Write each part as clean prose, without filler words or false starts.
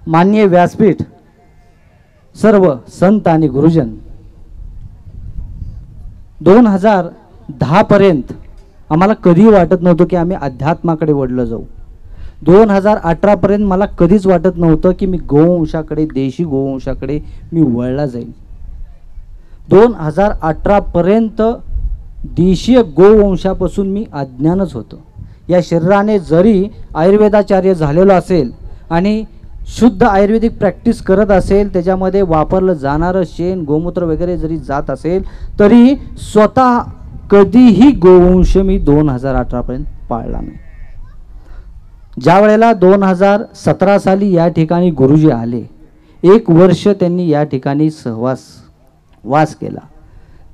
माननीय व्यासपीठ, सर्व संत आणि गुरुजन, 2010 पर्यंत आम्हाला कधी वाटत नव्हतं की आम्ही अध्यात्माकडे वळलं जाऊ. 2018 पर्यंत मला कधीच वाटत नव्हतं की मी गोवंशाकडे, देशी गोवंशाकडे मी वळला जाईल. 2018 पर्यंत देशीय गोवंशापासून मी अज्ञानच होतो. या शरीराने जरी आयुर्वेदाचार्य झालेलो असेल आणि शुद्ध आयुर्वेदिक प्रॅक्टिस करत असेल, त्याच्यामध्ये वापरलं जाणारं शेण गोमूत्र वगैरे जरी जात असेल, तरी स्वतः कधीही गोवंश मी 2018 पर्यंत पाळला नाही. ज्या वेळेला 2017 साली या ठिकाणी गुरुजी आले, 1 वर्ष त्यांनी या ठिकाणी वास केला.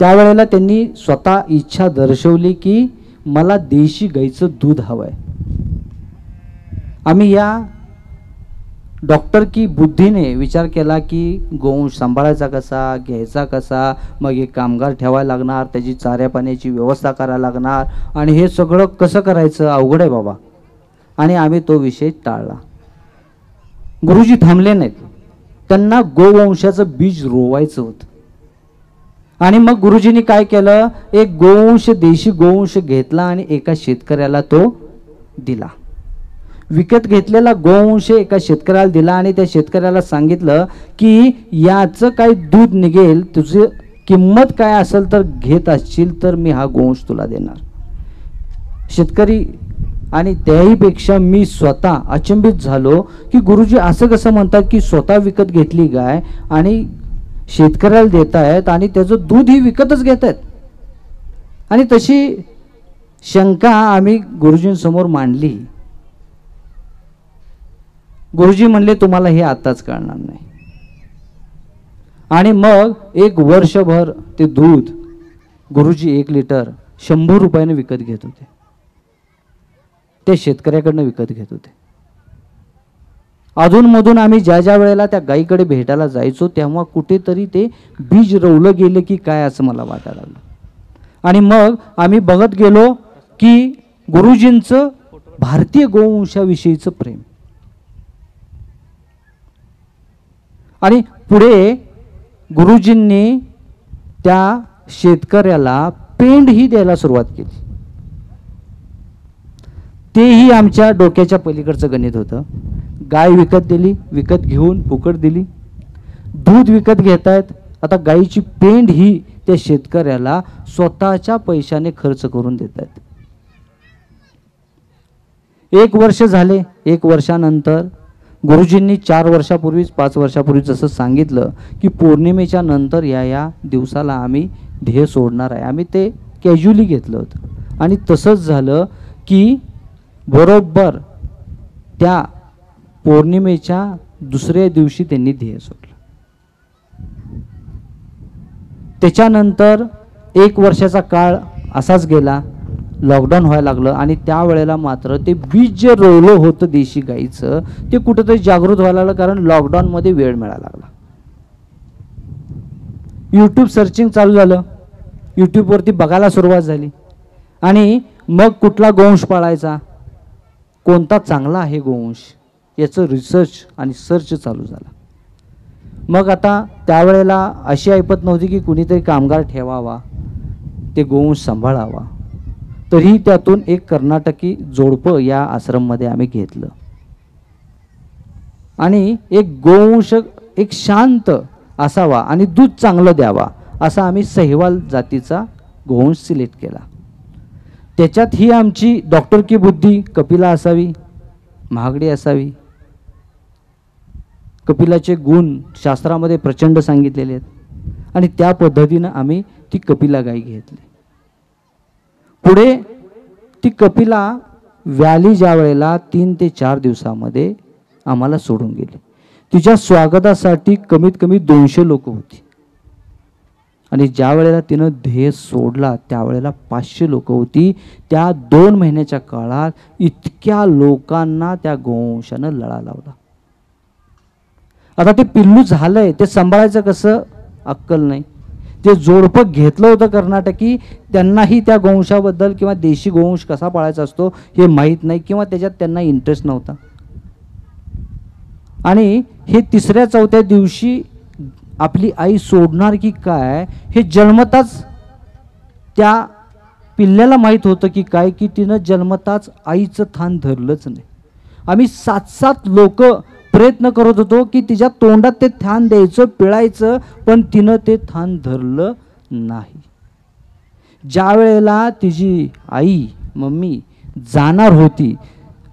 त्यावेळेला त्यांनी स्वतः इच्छा दर्शवली की मला देशी गाईचं दूध हवं आहे. आम्ही या डॉक्टर की बुद्धीने विचार केला की गोवंश सांभाळायचा कसा, घ्यायचा कसा, मग एक कामगार ठेवायला लागणार, त्याची चाऱ्या पाण्याची व्यवस्था करायला लागणार, आणि हे सगळं कसं करायचं, अवघड आहे बाबा. आणि आम्ही तो विषय टाळला. गुरुजी थांबले नाहीत, त्यांना गोवंशाचं बीज रोवायचं होतं. आणि मग गुरुजींनी काय केलं, एक गोवंश, देशी गोवंश घेतला आणि एका शेतकऱ्याला तो दिला. विकत घेतलेला गोवंश एका शेतकऱ्याला दिला आणि त्या शेतकऱ्याला सांगितलं की याचं काय दूध निघेल, तुझी किंमत काय असेल तर घेत असशील तर मी हा गोवंश तुला देणार. शेतकरी आणि त्याहीपेक्षा मी स्वतः अचंबित झालो की गुरुजी असं कसं म्हणतात की स्वतः विकत घेतली गाय आणि शेतकऱ्याला देत आहेत आणि त्याचं दूध ही विकतच घेत आहेत. आणि तशी शंका आम्ही गुरुजींसमोर मांडली. गुरुजी म्हणले तुम्हाला हे आताच कळणार नाही. आणि मग 1 वर्षभर ते दूध गुरुजी 1 लिटर 100 रुपयाने विकत घेत होते, ते शेतकऱ्याकडनं विकत घेत होते. अधूनमधून आम्ही ज्या ज्या वेळेला त्या गाईकडे भेटायला जायचो तेव्हा कुठेतरी ते बीज रोवलं गेलं की काय असं मला वाटायला लागलं. आणि मग आम्ही बघत गेलो की गुरुजींचं भारतीय गोवंशाविषयीचं प्रेम. आणि पुढे गुरुजींनी त्या शेतकऱ्याला पेंड ही द्यायला सुरुवात केली. तेही आमच्या डोक्याच्या पलीकडचं गणित होतं. गाय विकत दिली, विकत घेऊन फुकट दिली, दूध विकत घेतायत, आता गायीची पेंड ही त्या शेतकऱ्याला स्वतःच्या पैशाने खर्च करून देत आहेत. 1 वर्ष झाले. 1 वर्षानंतर गुरुजींनी 4 वर्षापूर्वीच 5 वर्षापूर्वी जसं सांगितलं की पौर्णिमेच्या नंतर या दिवसाला आम्ही ध्येय सोडणार आहे, आम्ही ते कॅज्युअली घेतलं होतं. आणि तसंच झालं की बरोबर त्या पौर्णिमेच्या दुसऱ्या दिवशी त्यांनी ध्येय सोडलं. त्याच्यानंतर 1 वर्षाचा काळ असाच गेला, लॉकडाऊन व्हायला लागलं. आणि त्यावेळेला मात्र ते बीज जे रोवलं होतं देशी गाईचं ते कुठंतरी जागृत व्हायला लागलं, कारण लॉकडाऊनमध्ये वेळ मिळायला लागला. यूट्यूब सर्चिंग चालू झालं, यूट्यूबवरती बघायला सुरुवात झाली. आणि मग कुठला गोवंश पाळायचा, कोणता चांगला आहे गोवंश, याचं रिसर्च आणि सर्च चालू झाला. मग आता त्यावेळेला अशी ऐपत नव्हती की कुणीतरी कामगार ठेवावा, ते गोवंश सांभाळावा. तरी त्यातून एक कर्नाटकी जोडपं या आश्रममध्ये आम्ही घेतलं. आणि एक गोवंश एक शांत असावा आणि दूध चांगलं द्यावा असा आम्ही सहिवाल जातीचा गोवंश सिलेक्ट केला. त्याच्यात ही आमची डॉक्टर की बुद्धी, कपिला असावी, महागडी असावी. कपिलाचे गुण शास्त्रामध्ये प्रचंड सांगितलेले आहेत आणि त्या पद्धतीनं आम्ही ती कपिला गाय घेतली. पुढे ती कपिला व्याली ज्या वेळेला 3 ते 4 दिवसामध्ये आम्हाला सोडून गेली. तिच्या स्वागतासाठी कमीत कमी 200 लोक होती. आणि ज्या वेळेला तिनं ध्येय सोडला त्यावेळेला 500 लोक होती. त्या 2 महिन्याच्या काळात इतक्या लोकांना त्या गोवंशानं लळा लावला. आता ते पिल्लू झालंय, ते सांभाळायचं कसं अक्कल नाही. ते जोडपं घेतलं होतं कर्नाटकी, त्यांनाही त्या गोवंशाबद्दल किंवा देशी गोवंश कसा पाळायचा असतो हे माहीत नाही किंवा त्याच्यात त्यांना इंटरेस्ट नव्हता. आणि हे तिसऱ्या चौथ्या दिवशी आपली आई सोडणार की काय हे जन्मताच त्या पिल्ल्याला माहीत होतं की काय, की तिनं जन्मताच आईचं थान धरलंच नाही. आम्ही 7-7 लोक प्रयत्न करत होतो की तिच्या तोंडात ते थान द्यायचं, पिळायचं, पण तिनं ते थान धरलं नाही. ज्या वेळेला तिची आई मम्मी जाणार होती,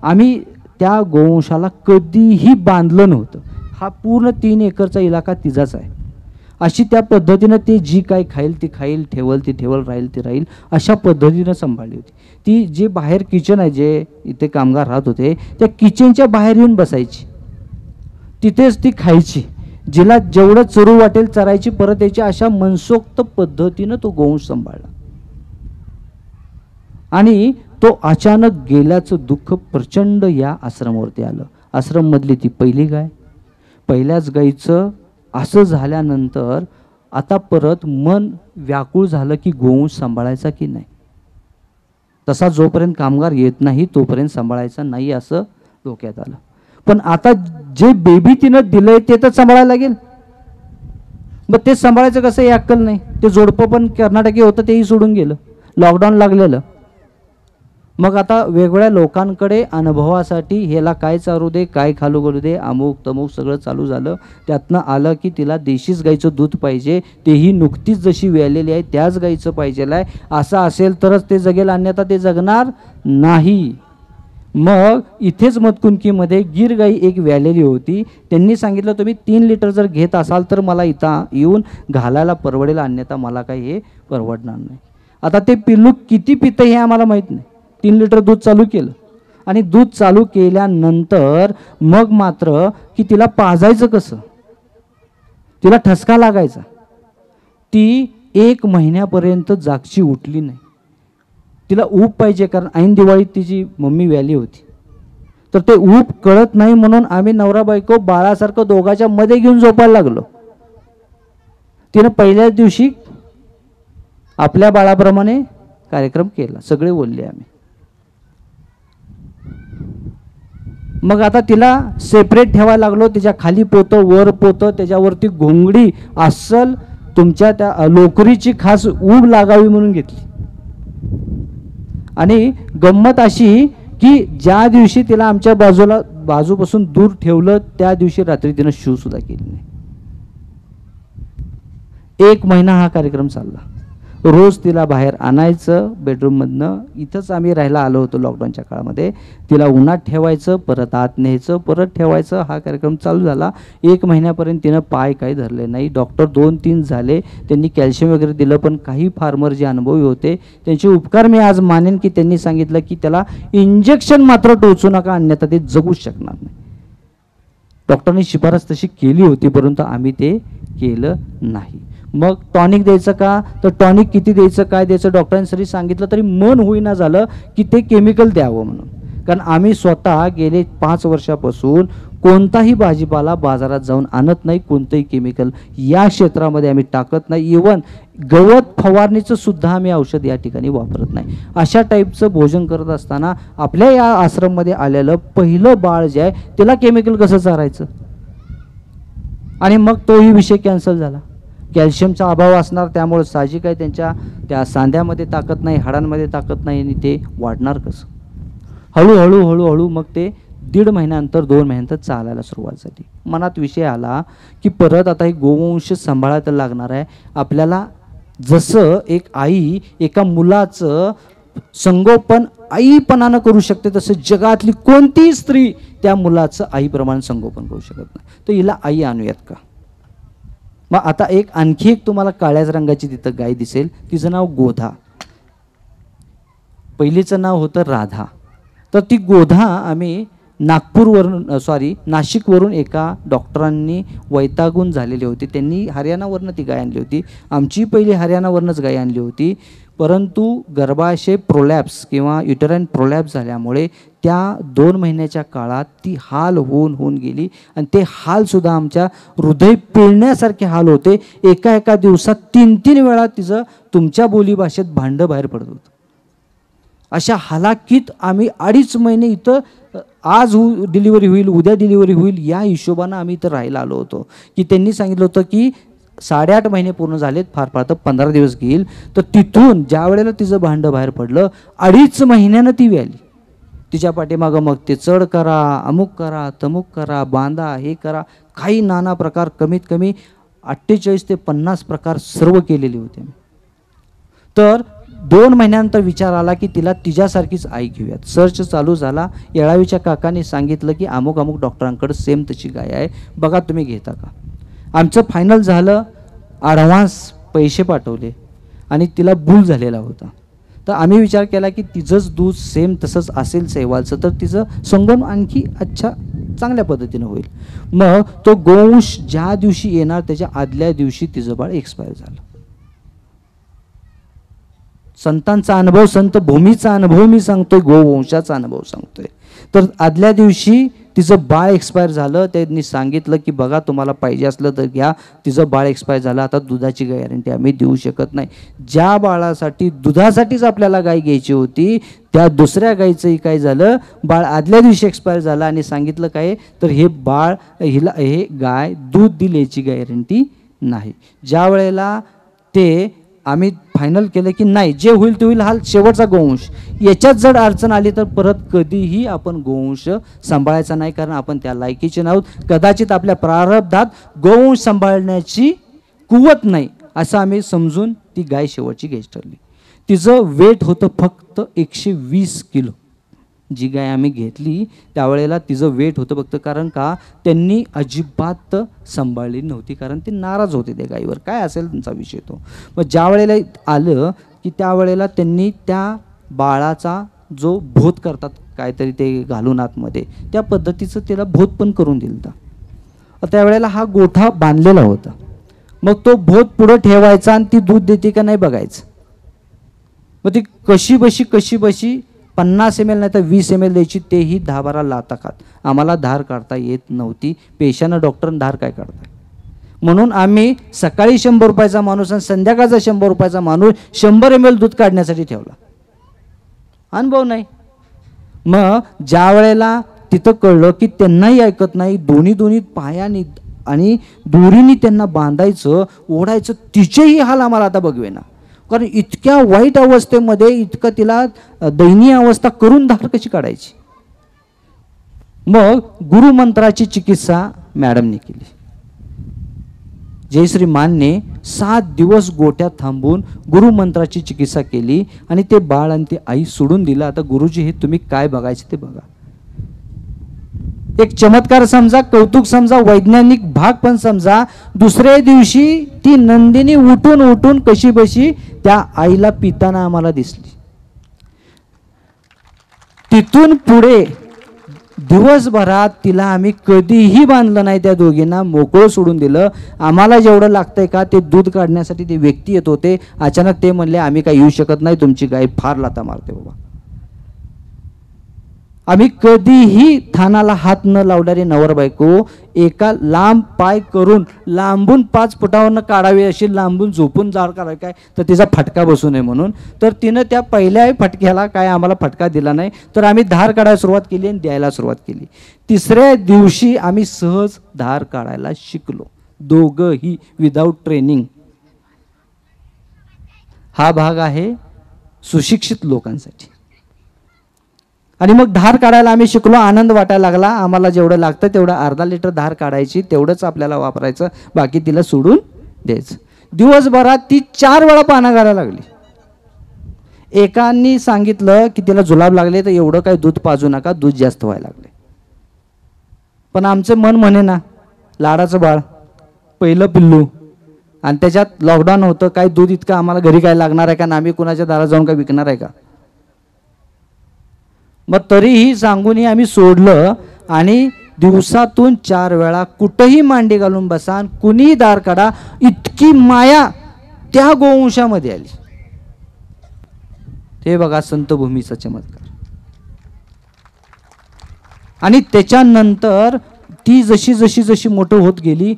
आम्ही त्या गोवंशाला कधीही बांधलं नव्हतं. हा पूर्ण 3 एकरचा इलाका तिचाच आहे. अशी त्या पद्धतीनं ते जी काय खाईल ती खाईल, ठेवल ती ठेवल, राहील ती राहील, अशा पद्धतीनं सांभाळली होती. ती जे बाहेर किचन आहे, जे इथे कामगार राहत होते, त्या किचनच्या बाहेर येऊन बसायची, तिथेच ती खायची, जिला जेवढं चरू वाटेल चरायची, परत यायची. अशा मनसोक्त पद्धतीनं तो गोवंश सांभाळला. आणि तो अचानक गेल्याचं दुःख प्रचंड या आश्रमावरती आलं. आश्रममधली ती पहिली गाय, पहिल्याच गाईचं असं झाल्यानंतर आता परत मन व्याकुळ झालं की गोवंश सांभाळायचा की नाही. तसा जोपर्यंत कामगार येत नाही तोपर्यंत सांभाळायचा नाही असं डोक्यात आलं. पण आता जे बेबी तिनं दिलंय ते तर सांभाळायला लागेल. मग ते सांभाळायचं कसं हे अक्कल नाही. ते जोडपं पण कर्नाटकी होतं, तेही सोडून गेलं, लॉकडाऊन लागलेलं. मग आता वेगवेगळ्या लोकांकडे अनुभवासाठी ह्याला काय चारू दे, काय खालू घालू दे, अमुक तमुक सगळं चालू झालं. त्यातनं आलं की तिला देशीच गाईचं दूध पाहिजे, तेही नुकतीच जशी व्यालेली आहे त्याच गाईचं पाहिजेल आहे. असं असेल तरच ते जगेल, अन्यथा ते जगणार नाही. मग इथेच मतकुंकीमध्ये गिर गाई एक व्यालेली होती. त्यांनी सांगितलं तुम्ही 3 लिटर जर घेत असाल तर मला इथं येऊन घालायला परवडेल, अन्यथा मला काही हे परवडणार नाही. आता ते पिल्लू किती पितं हे आम्हाला माहीत नाही. 3 लिटर दूध चालू केलं आणि दूध चालू केल्यानंतर मग मात्र की तिला पाजायचं कसं, तिला ठसका लागायचा. ती 1 महिन्यापर्यंत जागची उठली नाही. तिला ऊब पाहिजे, कारण ऐन दिवाळीत तिची मम्मी व्याली होती. तर ते ऊब कळत नाही म्हणून आम्ही नवरा बायको बाळासारखं दोघांच्या मध्ये घेऊन झोपायला लागलो. तिनं पहिल्याच दिवशी आपल्या बाळाप्रमाणे कार्यक्रम केला, सगळे बोलले आम्ही. मग आता तिला सेपरेट ठेवायला लागलो. तिच्या खाली पोतं, वर पोतं, त्याच्यावरती घोंगडी, अस्सल तुमच्या त्या लोकरीची खास ऊब लागावी म्हणून घेतली. आणि गंमत अशी की ज्या दिवशी तिला आमच्या बाजूपासून दूर ठेवलं त्या दिवशी रात्री तिनं शू सुद्धा केली नाही. 1 महिना हा कार्यक्रम चालला. रोज तिला बाहेर आणायचं बेडरूममधनं. इथंच आम्ही राहायला आलो होतो लॉकडाऊनच्या काळामध्ये. तिला उन्हात ठेवायचं, परत आत न्यायचं, परत ठेवायचं. हा कार्यक्रम चालू झाला. 1 महिन्यापर्यंत तिनं पाय काही धरले नाही. डॉक्टर 2-3 झाले, त्यांनी कॅल्शियम वगैरे दिलं, पण काही फार्मर जे अनुभवी होते त्यांचे उपकार मी आज मानेन की त्यांनी सांगितलं की त्याला इंजेक्शन मात्र टोचू नका, अन्यथा ते जगूच शकणार नाही. डॉक्टरांनी शिफारस तशी केली होती, परंतु आम्ही ते केलं नाही. मग टॉनिक द्यायचं का, तर टॉनिक किती द्यायचं, काय द्यायचं, डॉक्टरांनी सरी सांगितलं तरी मन होईना झालं की ते केमिकल द्यावं म्हणून. कारण आम्ही स्वतः गेले 5 वर्षापासून कोणताही भाजीपाला बाजारात जाऊन आणत नाही, कोणतंही केमिकल या क्षेत्रामध्ये आम्ही टाकत नाही. इवन गवत फवारणीचं सुद्धा आम्ही औषध या ठिकाणी वापरत नाही. अशा टाईपचं भोजन करत असताना आपल्या या आश्रममध्ये आलेलं पहिलं बाळ जे आहे त्याला केमिकल कसं चारायचं, आणि मग तोही विषय कॅन्सल झाला. कॅल्शियमचा अभाव असणार, त्यामुळे साहजिक आहे त्यांच्या त्या सांध्यामध्ये ताकद नाही, हाडांमध्ये ताकद नाही, आणि ते वाढणार कसं. हळूहळू हळूहळू मग ते 1.5 महिन्यानंतर 2 महिन्यानंतर चालायला सुरुवात झाली. मनात विषय आला की परत आता हे गोवंश सांभाळायला लागणार आहे आपल्याला. जसं एक आई एका मुलाचं संगोपन आईपणानं करू शकते, तसं जगातली कोणतीही स्त्री त्या मुलाचं आईप्रमाणे संगोपन करू शकत नाही. तर हिला आई आणूयात का. मग आता आणखी एक तुम्हाला काळ्याच रंगाची तिथं गाय दिसेल, तिचं नाव गोधा. पहिलीचं नाव होतं राधा. तर ती गोधा आम्ही नाशिकवरून एका डॉक्टरांनी वैतागून झालेली होती. त्यांनी हरियाणावरनं ती गाय आणली होती. आमची पहिली हरियाणावरनंच गाय आणली होती, परंतु गर्भाशय प्रोलॅप्स किंवा युटराईन प्रोलॅप्स झाल्यामुळे त्या 2 महिन्याच्या काळात ती हाल होऊन गेली. आणि ते हालसुद्धा आमच्या हृदय पिळण्यासारखे हाल होते. एका दिवसात 3-3 वेळा तिचं तुमच्या बोलीभाषेत भांडं बाहेर पडत होतं. अशा हालाकीत आम्ही 2.5 महिने इथं आज डिलिव्हरी होईल, उद्या डिलिव्हरी होईल, या हिशोबानं आम्ही इथं राहायला आलो होतो. की त्यांनी सांगितलं होतं की 8.5 महिने पूर्ण झालेत, फार फार तर 15 दिवस घेईल. तर तिथून ज्या वेळेला तिचं भांडं बाहेर पडलं, 2.5 महिन्यानं ती आली. तिच्या पाठीमागं मग ते चढ करा, अमुक करा, तमुक करा, बांधा, हे करा, काही नाना प्रकार, कमीत कमी 48 ते 50 प्रकार सर्व केलेले होते. तर 2 महिन्यानंतर विचार आला की तिला तिच्यासारखीच आई घेऊयात. सर्च चालू झाला. येळावीच्या काकांनी सांगितलं की अमुक अमुक डॉक्टरांकडे सेम तशी गाय आहे, बघा तुम्ही घेता का. आमचं फायनल झालं. ॲडव्हान्स पैसे पाठवले आणि तिला भूल झालेला होता. तर आम्ही विचार केला की तिचंच दूध सेम तसंच असेल सेवालचं, तर तिचं संगोपन आणखी चांगल्या पद्धतीनं होईल. मग तो गोवंश ज्या दिवशी येणार त्याच्या आदल्या दिवशी तिचं बाळ एक्सपायर झालं. संतांचा अनुभव, संत भूमीचा अनुभव मी सांगतोय, गोवंशाचा अनुभव सांगतोय. तर आदल्या दिवशी तिचं बाळ एक्सपायर झालं. त्यांनी सांगितलं की बघा तुम्हाला पाहिजे असलं तर घ्या. तिचं बाळ एक्सपायर झालं. आता दुधाची गॅरंटी आम्ही देऊ शकत नाही. ज्या बाळासाठी दुधासाठीच आपल्याला गाय घ्यायची होती, त्या दुसऱ्या गायचंही काय झालं, बाळ आदल्या दिवशी एक्सपायर झालं. आणि सांगितलं काय, तर हे बाळ हे गाय दूध दिल्याची गॅरंटी नाही. ज्या वेळेला ते आम्ही फायनल केलं की नाही, जे होईल ते होईल, हा शेवटचा गोवंश. याच्यात जर अडचण आली तर परत कधीही आपण गोवंश सांभाळायचा नाही, कारण आपण त्या लायकीचे नाहीत. कदाचित आपल्या प्रारब्धात गोवंश सांभाळण्याची कुवत नाही, असं आम्ही समजून ती गाय शेवटची घ्यायची ठरली. तिचं वेट होतं फक्त 120 किलो. जी गाय आम्ही घेतली त्यावेळेला तिचं वेट होतं फक्त, कारण का त्यांनी अजिबात सांभाळली नव्हती, कारण ते नाराज होते त्या गायीवर. काय असेल त्यांचा विषय तो. मग ज्या वेळेला आलं की त्यावेळेला त्यांनी त्या बाळाचा जो भोत करतात काहीतरी ते घालून आतमध्ये, त्या पद्धतीचं त्याला भोत पण करून दिलं. त्यावेळेला हा गोठा बांधलेला होता. मग तो भोत पुढं ठेवायचा आणि ती दूध देते का नाही बघायचं. मग ती कशी बशी 50 ml नाही तर 20 ml द्यायची, तेही 10-12 लाथा खात. आम्हाला धार काढता येत नव्हती. पेशानं डॉक्टरनं धार काय काढताय, म्हणून आम्ही सकाळी 100 रुपयाचा माणूस आणि संध्याकाळचा 100 रुपयाचा माणूस 100 ml दूध काढण्यासाठी ठेवला. अनुभव नाही. मग ज्या वेळेला तिथं कळलं की त्यांनाही ऐकत नाही, दोन्ही पायानी आणि दोरीने त्यांना बांधायचं, ओढायचं, तिचेही हाल आम्हाला आता बघवेना. कारण इतक्या वाईट अवस्थेमध्ये, इतकं तिला दयनीय अवस्था करून धार कशी काढायची. मग गुरुमंत्राची चिकित्सा मॅडमने केली. जयश्री मानने 7 दिवस गोट्यात थांबून गुरुमंत्राची चिकित्सा केली आणि ते बाळ आणि ती आई सोडून दिलं. आता गुरुजी हे तुम्ही काय बघायचे ते बघा. एक चमत्कार समजा, कौतुक समजा, वैज्ञानिक भाग पण समजा. दुसऱ्या दिवशी ती नंदिनी उठून कशी बशी त्या आईला पिताना आम्हाला दिसली. तिथून पुढे दिवसभरात तिला आम्ही कधीही बांधलं नाही. त्या दोघींना मोकळं सोडून दिलं. आम्हाला जेवढं लागतंय का ते दूध काढण्यासाठी ते व्यक्ती येत होते. अचानक ते म्हणले आम्ही काही येऊ शकत नाही, तुमची गाय फार लाथा मारते बाबा. आम्ही कधीही थानाला हात न लावणारे नवर बायको एका लांब पाय करून लांबून 5 फुटावरनं काढावी, अशी लांबून झोपून जाड काढावी काय, तर तिचा फटका बसू नये म्हणून. तर तिनं त्या पहिल्या फटक्याला काय आम्हाला फटका दिला नाही. तर आम्ही धार काढायला सुरुवात केली आणि द्यायला सुरुवात केली. तिसऱ्या दिवशी आम्ही सहज धार काढायला शिकलो, दोघंही विदाऊट ट्रेनिंग. हा भाग आहे सुशिक्षित लोकांसाठी. आणि मग धार काढायला आम्ही शिकलो. आनंद वाटायला लागला. आम्हाला जेवढं लागतं तेवढं अर्धा लिटर धार काढायची, तेवढंच आपल्याला वापरायचं, बाकी तिला सोडून द्यायचं. दिवसभरात ती 4 वेळा पानं घालायला लागली. एकांनी सांगितलं की तिला जुलाब लागले तर एवढं काही दूध पाजू नका, दूध जास्त व्हायला लागले. पण आमचं मन म्हणे ना, लाडाचं बाळ, पहिलं पिल्लू, आणि त्याच्यात लॉकडाऊन होतं, काय दूध इतकं आम्हाला घरी काय लागणार आहे का, ना आम्ही कुणाच्या दारात जाऊन काय विकणार आहे का. मग तरीही सांगूनही आम्ही सोडलं. आणि दिवसातून 4 वेळा कुठंही मांडी घालून बसा, कुणीही दार काढा, इतकी माया त्या गोवंशामध्ये आली. ते बघा संत भूमीचा चमत्कार. आणि त्याच्यानंतर ती जशी मोठं होत गेली,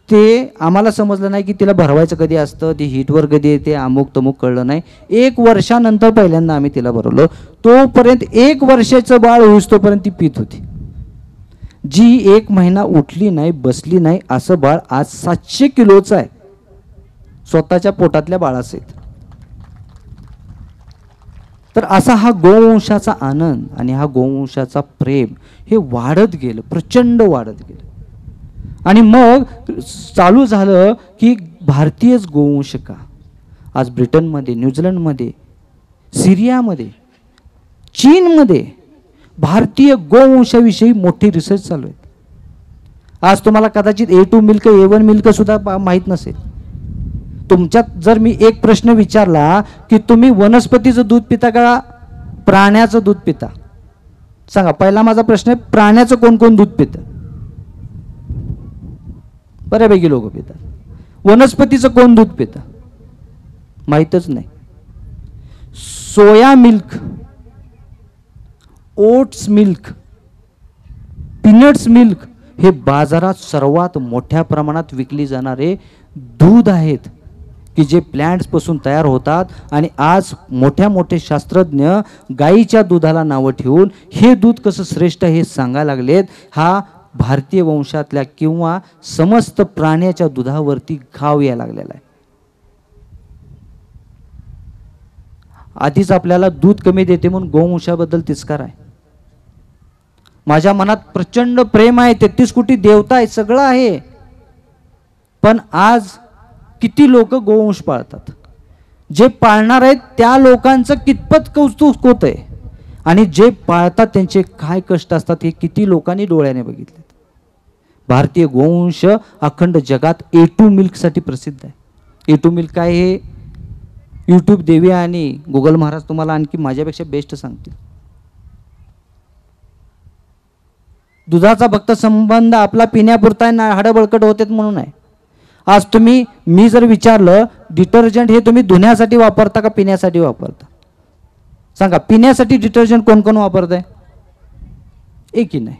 ते आम्हाला समजलं नाही की तिला भरवायचं कधी असतं, ती हीटवर कधी येते, अमुक तमुक कळलं नाही. 1 वर्षानंतर पहिल्यांदा आम्ही तिला भरवलं. तोपर्यंत 1 वर्षाचं बाळ होईस तोपर्यंत ती पीत होती. जी 1 महिना उठली नाही, बसली नाही, असं बाळ आज 700 किलोचं आहे स्वतःच्या पोटातल्या बाळासहित. तर असा हा गोवंशाचा आनंद आणि हा गोवंशाचा प्रेम हे वाढत गेलं, प्रचंड वाढत गेलं. आणि मग चालू झालं की भारतीयच गोवंश का. आज ब्रिटनमध्ये, न्यूझीलंडमध्ये, सिरियामध्ये, चीनमध्ये भारतीय गोवंशाविषयी मोठी रिसर्च चालू आहेत. आज तुम्हाला कदाचित A2 मिल्क, A1 मिल्क सुद्धा माहीत नसेल. तुमच्यात जर मी एक प्रश्न विचारला की तुम्ही वनस्पतीचं दूध पिता का प्राण्याचं दूध पिता, सांगा. पहिला माझा प्रश्न आहे, प्राण्याचं कोण कोण दूध पितं? बऱ्यापैकी लोक पितात. वनस्पतीचं कोण दूध पितं? माहीतच नाही. Soya milk, oats milk, peanuts milk हे बाजारात सर्वात मोठ्या प्रमाणात विकली जाणारे दूध आहेत की जे प्लॅन्ट्स पासून तयार होतात. आणि आज मोठ्या मोठे शास्त्रज्ञ गाईच्या दुधाला नावं ठेवून हे दूध कसं श्रेष्ठ हे सांगायला लागलेत. हा भारतीय वंशातल्या किंवा समस्त प्राण्याच्या दुधावरती घाव यायला लागलेला आहे. आधीच आपल्याला दूध कमी देते म्हणून गोवंशाबद्दल तिरस्कार आहे. माझ्या मनात प्रचंड प्रेम आहे, 33 कोटी देवता आहे, सगळं आहे. पण आज किती लोक गोवंश पाळतात? जे पाळणार आहेत त्या लोकांचं कितपत कौतुक होत आहे आणि जे पाळतात त्यांचे काय कष्ट असतात हे किती लोकांनी डोळ्याने बघितले. भारतीय गोवंश अखंड जगात A2 मिल्कसाठी प्रसिद्ध आहे. A2 मिल्क काय हे यूट्यूब देवी आणि गुगल महाराज तुम्हाला आणखी माझ्यापेक्षा बेस्ट सांगतील. दुधाचा फक्त संबंध आपला पिण्यापुरता हाडं बळकट होतात म्हणून आहे. आज मी जर विचारलं डिटर्जंट हे तुम्ही धुण्यासाठी वापरता का पिण्यासाठी वापरता? सांगा. पिण्यासाठी डिटर्जंट कोण कोण वापरताय? एकही नाही.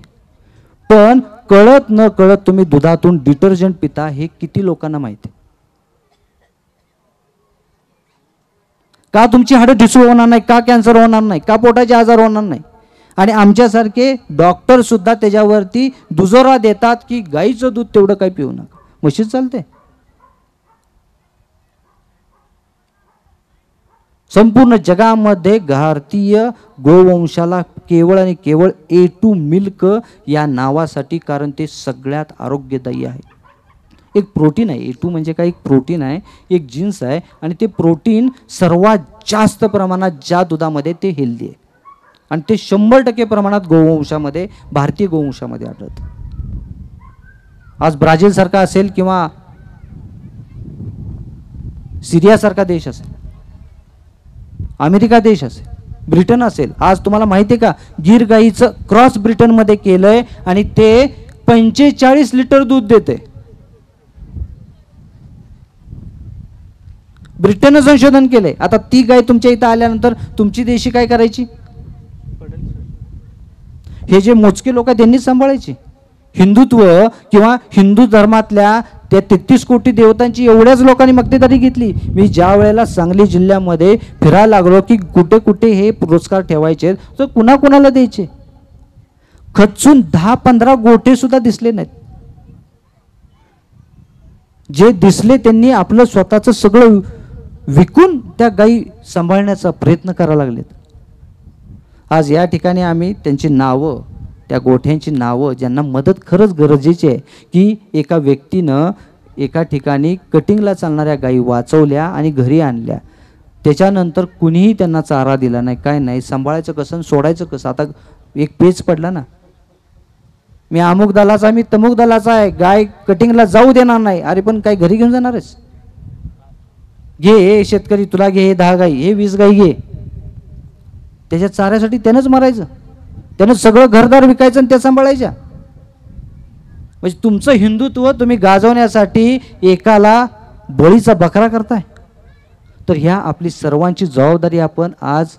पण कळत न कळत तुम्ही दुधातून डिटर्जंट पिता हे किती लोकांना माहिती? का तुमची हाडं ढिसूळ होणार नाही? का कॅन्सर होणार नाही? का पोटाचे आजार होणार नाही? आणि आमच्यासारखे डॉक्टर सुद्धा त्याच्यावरती दुजोरा देतात की गाईचं दूध तेवढं काही पिऊ नका. म्हशीच चालते. संपूर्ण जगामध्ये भारतीय गोवंशाला केवळ आणि केवळ A2 मिल्क या नावासाठी, कारण ते सगळ्यात आरोग्यदायी आहे. एक प्रोटीन आहे. A2 म्हणजे काय? एक प्रोटीन आहे, एक जीन्स आहे. आणि ते प्रोटीन सर्वात जास्त प्रमाणात ज्या दुधामध्ये ते हेल्दी आहे आणि ते 100% प्रमाणात गोवंशामध्ये, भारतीय गोवंशामध्ये आढळतं. आज ब्राझील सारखा असेल किंवा सिरिया सारखा देश असेल, अमेरिका देश असेल, ब्रिटन असेल, आज तुम्हाला माहिती आहे का गीर गाईचं क्रॉस ब्रिटनमध्ये केलंय आणि ते 45 लिटर दूध देते. ब्रिटननं संशोधन केलंय. आता ती गाय तुमच्या इथं आल्यानंतर तुमची देशी काय करायची? हे जे मोजके लोक आहेत त्यांनीच सांभाळायची. हिंदुत्व किंवा हिंदू धर्मातल्या त्या 33 कोटी देवतांची एवढ्याच लोकांनी मक्तेदारी घेतली. मी ज्या वेळेला सांगली जिल्ह्यामध्ये फिरायला लागलो की कुठे कुठे हे पुरस्कार ठेवायचे तर कुणाकुणाला द्यायचे, खचून 10-15 गोठे सुद्धा दिसले नाहीत. जे दिसले त्यांनी आपलं स्वतःचं सगळं विकून त्या गायी सांभाळण्याचा प्रयत्न करायला लागलेत. आज या ठिकाणी आम्ही त्यांची नावं, त्या गोठ्यांची नावं, ज्यांना मदत खरंच गरजेची आहे की एका व्यक्तीनं एका ठिकाणी कटिंगला चालणाऱ्या गायी वाचवल्या आणि घरी आणल्या, त्याच्यानंतर कुणीही त्यांना चारा दिला नाही, काय नाही, सांभाळायचं कसं, सोडायचं कसं. आता एक पेच पडला ना, मी अमुक दलाचा, मी तमुक दलाचा आहे, गाय कटिंगला जाऊ देणार नाही. अरे पण काय घरी घेऊन जाणारच? घे शेतकरी, तुला घे 10 गाई, हे 20 गाई घे. त्याच्या चाऱ्यासाठी त्यानंच मारायचं, त्यानं सगळं घरदार विकायचं आणि त्या सांभाळायच्या. म्हणजे तुमचं हिंदुत्व तुम्ही गाजवण्यासाठी एकाला बळीचा बकरा करताय. तर ह्या आपली सर्वांची जबाबदारी आपण आज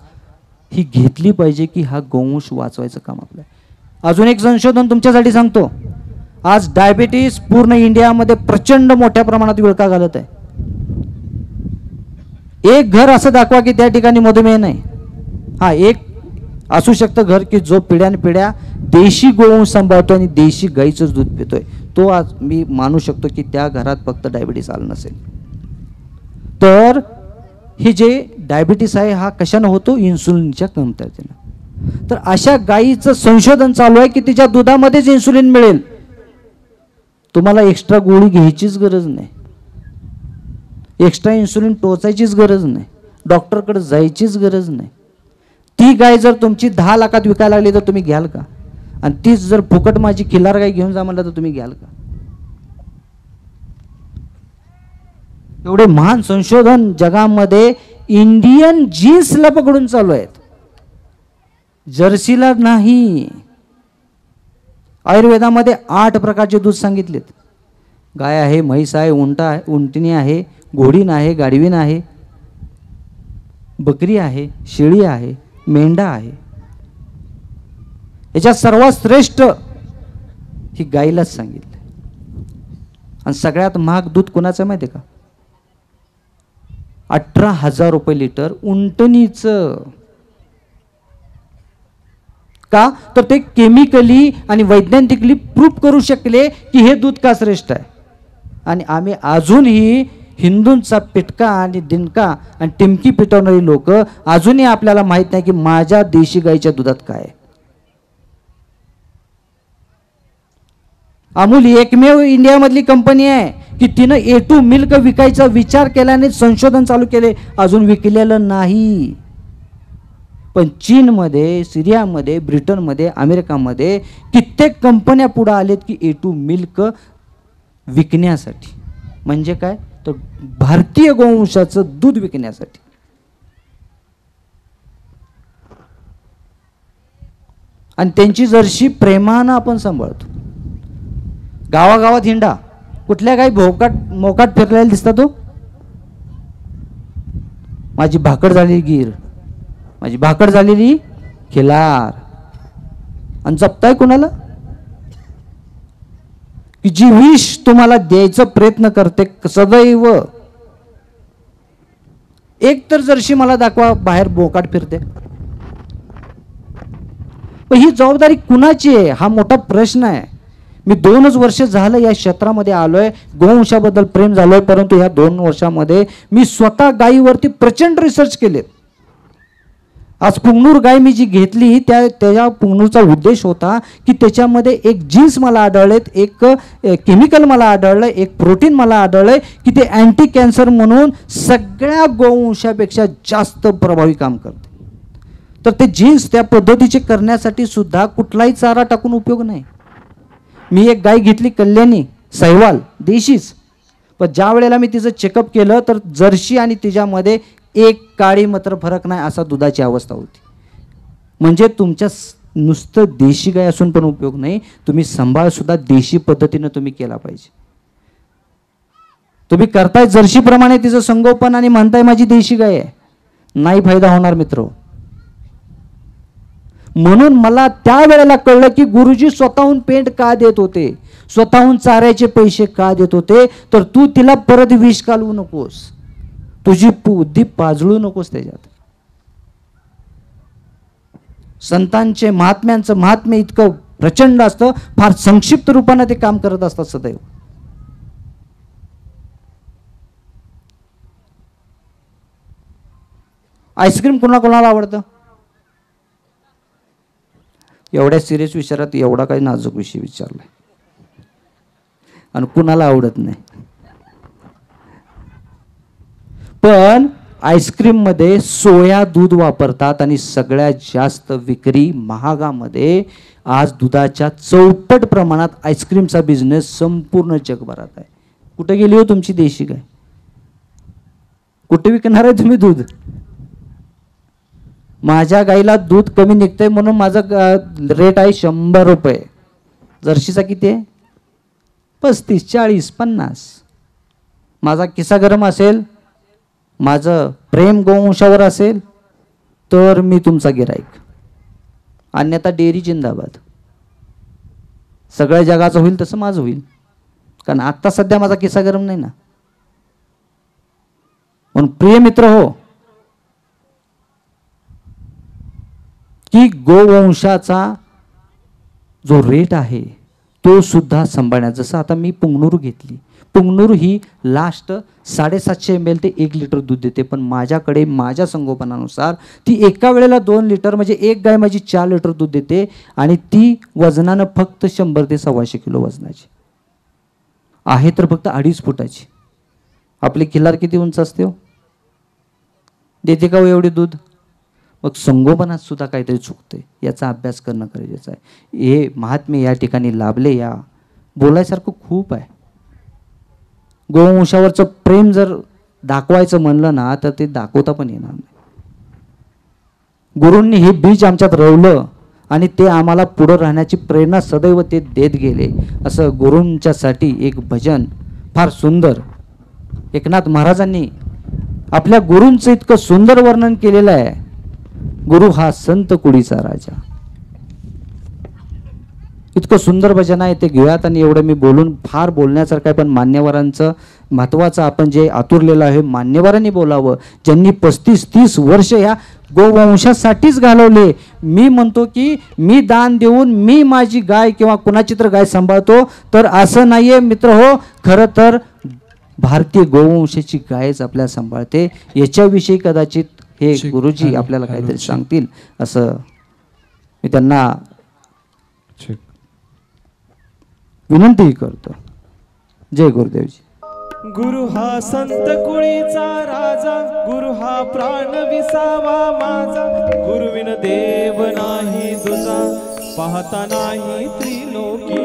ही घेतली पाहिजे की हा गोवंश वाचवायचं काम आपलं. अजून एक संशोधन तुमच्यासाठी सांगतो. आज डायबिटीस पूर्ण इंडियामध्ये प्रचंड मोठ्या प्रमाणात विळखा घालत आहे. एक घर असं दाखवा की त्या ठिकाणी मधुमेह नाही. हा, एक असू शकतं घर की जो पिढ्यानपिढ्या देशी गोवंश सांभाळतो आणि देशी गाईचंच दूध पितोय. तो आज मी मानू शकतो की त्या घरात फक्त डायबिटीस आलं नसेल. तर हे जे डायबिटीस आहे हा कशाने होतो? इन्सुलिनच्या कमतरतेने. तर अशा गाईचं संशोधन चालू आहे की तिच्या दुधामध्येच इन्सुलिन मिळेल. तुम्हाला एक्स्ट्रा गोळी घ्यायचीच गरज नाही, एक्स्ट्रा इन्सुलिन टोचायचीच गरज नाही, डॉक्टरकडे जायचीच गरज नाही. ती गाय जर तुमची 10 लाखात विकायला लागली तर तुम्ही घ्याल का? आणि तीच जर फुकट माझी खिल्लार गाय घेऊन जा म्हणलं तर तुम्ही घ्याल का? एवढे महान संशोधन जगामध्ये इंडियन जीन्सला पकडून चालू आहेत, जर्सीला नाही. आयुर्वेदामध्ये 8 प्रकारचे दूध सांगितलेत. गाय आहे, म्हैस आहे, उंटणी आहे, घोडीण आहे, गाढवीण आहे, बकरी आहे, शेळी आहे, मेंढा आहे. याच्यात सर्वात श्रेष्ठ ही गायलाच सांगितलं. आणि सगळ्यात महाग दूध कोणाचं माहिती आहे का? 18,000 रुपये लिटर उंटणीचं. का? तर ते केमिकली आणि वैज्ञानिकली प्रूफ करू शकले की हे दूध का श्रेष्ठ आहे. आणि आम्ही अजूनही हिंदूंचा पिटका आणि दिनका आणि टिमकी पिटवणारी लोक अजूनही आपल्याला माहित नाही की माझ्या देशी गाईच्या दुधात काय आहे. अमूल एकमेव इंडियामधली कंपनी आहे की तिनं A2 मिल्क विकायचा विचार केल्याने संशोधन चालू केले, अजून विकलेलं नाही. पण चीनमध्ये, सिरियामध्ये, ब्रिटनमध्ये, अमेरिकामध्ये कित्येक कंपन्या पुढे आलेत की A2 मिल्क विकण्यासाठी. म्हणजे काय? तर भारतीय गोवंशाचं दूध विकण्यासाठी. आणि त्यांची जर्सी प्रेमानं आपण सांभाळतो. गावागावात हिंडा, कुठल्या काही मोकाट फिरलेला दिसता तो? माझी भाकड झालेली गीर, माझी भाकड झालेली खिलार. आणि जपताय कुणाला? की जी विष तुम्हाला द्यायचा प्रयत्न करते सदैव. एक तर जर्शी मला दाखवा बाहेर बोकाट फिरते. पण ही जबाबदारी कुणाची आहे हा मोठा प्रश्न आहे. मी 2च वर्ष झालं या क्षेत्रामध्ये आलोय, गोवंशाबद्दल प्रेम झालोय, परंतु या 2 वर्षामध्ये मी स्वतः गायीवरती प्रचंड रिसर्च केले. आज पुंगनूर गाय मी जी घेतली त्याच्या पुंगनूरचा उद्देश होता की त्याच्यामध्ये एक जीन्स मला आढळलेत, एक केमिकल मला आढळलं, एक प्रोटीन मला आढळलंय की ते अँटी कॅन्सर म्हणून सगळ्या गोवंशापेक्षा जास्त प्रभावी काम करते. तर ते जीन्स त्या पद्धतीचे करण्यासाठी सुद्धा कुठलाही चारा टाकून उपयोग नाही. मी एक गाय घेतली कल्याणी सैवाल देशीच, पण ज्या वेळेला मी तिचं चेकअप केलं तर जर्सी आणि तिच्यामध्ये एक काळी मात्र फरक नाही असा दुधाची अवस्था होती. म्हणजे तुमच्या नुसतं देशी गाय असून पण उपयोग नाही, तुम्ही सांभाळ सुद्धा देशी पद्धतीने तुम्ही केला पाहिजे. तुम्ही करताय जर्सीप्रमाणे तिचं संगोपन आणि म्हणताय माझी देशी गाय आहे, नाही फायदा होणार मित्र. म्हणून मला त्या वेळेला कळलं की गुरुजी स्वतःहून पेंट का देत होते, स्वतःहून चाऱ्याचे पैसे का देत होते. तर तू तिला परत विष घालवू नकोस, तुझी बुद्धी पाजळू नकोस त्याच्यात. संतांचे महात्म्यांचं महात्म्य इतकं प्रचंड असतं, फार संक्षिप्त रूपाने ते काम करत असतात सदैव. आईस्क्रीम कोणाकोणाला आवडतं? एवढ्या सिरियस विचारात एवढा काही नाजूक विषय विचारलाय आणि कुणाला आवडत नाही. पण आईस्क्रीम मध्ये सोया दूध वापरतात आणि सगळ्यात जास्त विक्री महागामध्ये आज दुधाच्या 64 प्रमाणात आईस्क्रीमचा बिझनेस संपूर्ण जगभरात आहे. कुठे गेली हो तुमची देशी गाय? कुठे विकणार आहे तुम्ही दूध? माझ्या गाईला दूध कमी निघतंय म्हणून माझा रेट आहे 100 रुपये. जर्सीचा किती आहे? 35, 40, 50. माझा किस्सा गरम असेल, माझं प्रेम गोवंशावर असेल तर मी तुमचा गिराईक, अन्यथा डेअरी जिंदाबाद. सगळ्या जगाचं होईल तसं माझं होईल, कारण आत्ता सध्या माझा किस्सा गरम नाही ना. म्हणून प्रिय मित्र हो, की गोवंशाचा जो रेट आहे तो सुद्धा सांभाळण्यात. जसं आता मी पुंगनुरू घेतली, पुंगनुरू ही लास्ट 750 ml ते 1 लिटर दूध देते, पण माझ्याकडे माझ्या संगोपनानुसार ती एका वेळेला 2 लिटर म्हणजे एक गाय माझी 4 लिटर दूध देते, आणि ती वजनानं फक्त 100 ते 125 किलो वजनाची आहे, तर फक्त 2.5 फुटाची. आपली खिल्लार किती उंच असते हो, देते का हो एवढे दूध? मग संगोपनात सुद्धा काहीतरी चुकते, याचा अभ्यास करणं गरजेचं आहे. हे महात्मे या ठिकाणी लाभले, या बोलायसारखं खूप आहे. गोवंशावरचं प्रेम जर दाखवायचं म्हणलं ना तर ते दाखवता पण येणार नाही. गुरूंनी हे बीज आमच्यात रोवलं आणि ते आम्हाला पुढं राहण्याची प्रेरणा सदैव ते देत गेले. असं गुरूंच्यासाठी एक भजन फार सुंदर एकनाथ महाराजांनी आपल्या गुरूंचं इतकं सुंदर वर्णन केलेलं आहे. गुरु हा संत कुडीचा राजा, इतकं सुंदर भजन आहे, ते घेऊयात. आणि एवढं मी बोलून फार बोलण्यासारखं आहे, पण मान्यवरांचं महत्त्वाचं आपण जे आतुरलेलं आहे मान्यवरांनी बोलावं, ज्यांनी 35-30 वर्ष ह्या गोवंशासाठीच घालवले. मी म्हणतो की मी दान देऊन मी माझी गाय किंवा कुणाची तर गाय सांभाळतो, तर असं नाहीये मित्र हो. खरं तर भारतीय गोवंशाची गायच आपल्याला सांभाळते. याच्याविषयी कदाचित हे गुरुजी आपल्याला काहीतरी सांगतील असं मी त्यांना विनंती करतो. जय गुरुदेवजी. गुरु हा संत कुळीचा राजा, गुरु हा प्राण विसावा माझा, गुरुविन देव नाही तुझा, पाहता नाही त्रिलोकी.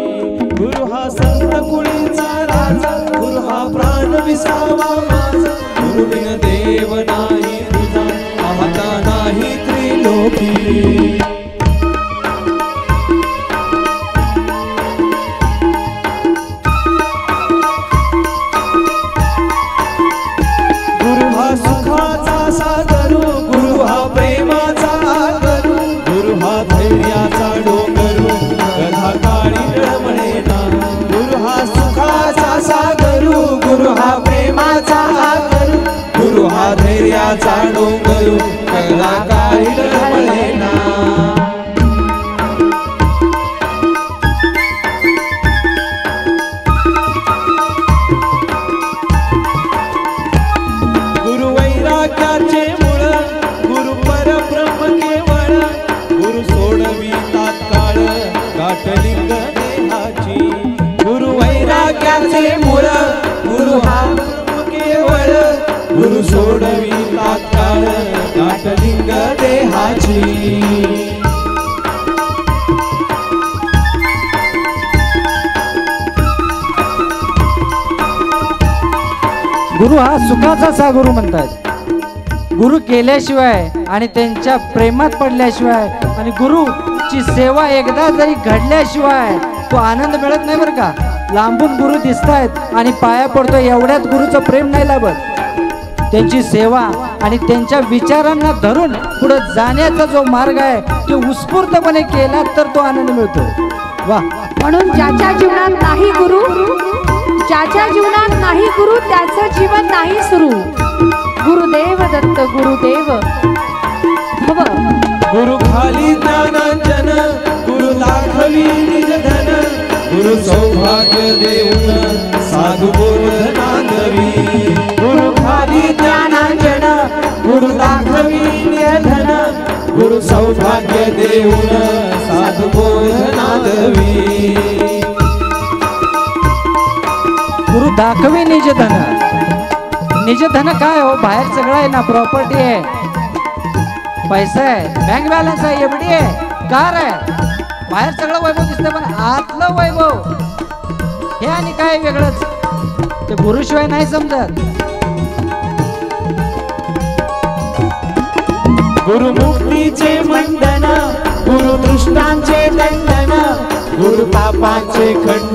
गुरु हा संत कुळीचा राजा, गुरु हा प्राण विसावा माझा, गुरुविन देव नाही तुझा, पाहता नाही त्रिलोकी. डोंगरू कला काही डळमळेना. गुरु वैराग्याचे मूळ, गुरु परब्रह्म केवळ, गुरु सोडवी तात्काळ गाठलिंग देहाची. गुरु वैराग्याचे मूळ, गुरु हा केवळ, गुरु सोडवी तात्काळ गाठलिंग देहाची. गुरु हा सुखाचा सागुरु म्हणतात. गुरु केल्याशिवाय आणि त्यांच्या प्रेमात पडल्याशिवाय आणि गुरुची सेवा एकदा जरी घडल्याशिवाय तो आनंद मिळत नाही बरं का. लांबून गुरु दिसतायत आणि पाया पडतो एवढ्यात गुरुचं प्रेम नाही लाभत. त्यांची सेवा आणि त्यांच्या विचारांना धरून पुढे जाण्याचा जो मार्ग आहे तो उत्स्फूर्तपणे केला तर तो आनंद मिळतो. वा. म्हणून ज्याच्या जीवनात नाही गुरु, ज्याच्या जीवनात नाही गुरु त्याचं जीवन नाही सुरू. गुरुदेव दत्त गुरुदेव भव. गुरु खाली ज्ञानांजन, गुरु दाखवी निज धन, गुरु सौभाग्य देऊन साधु बोधनांदवी. गुरु खाली ज्ञानांजन, गुरु दाखवी निज धन, गुरु सौभाग्य देऊन साधु बोधनांदवी. गुरु दाखवी निज धन. निज धन काय हो, बाहेर सगळं आहे ना, प्रॉपर्टी आहे, पैसा आहे, बँक बॅलन्स आहे, एवढी आहे, कार आहे, बाहेर सगळं वैभव दिसतंय, पण आतलं वैभव हे आणि काय वेगळंच ते गुरुशिवाय नाही समजत. गुरु मुक्तीचे मंडन, गुरु दृष्टांचे दंडन, गुरु पापांचे खंडन,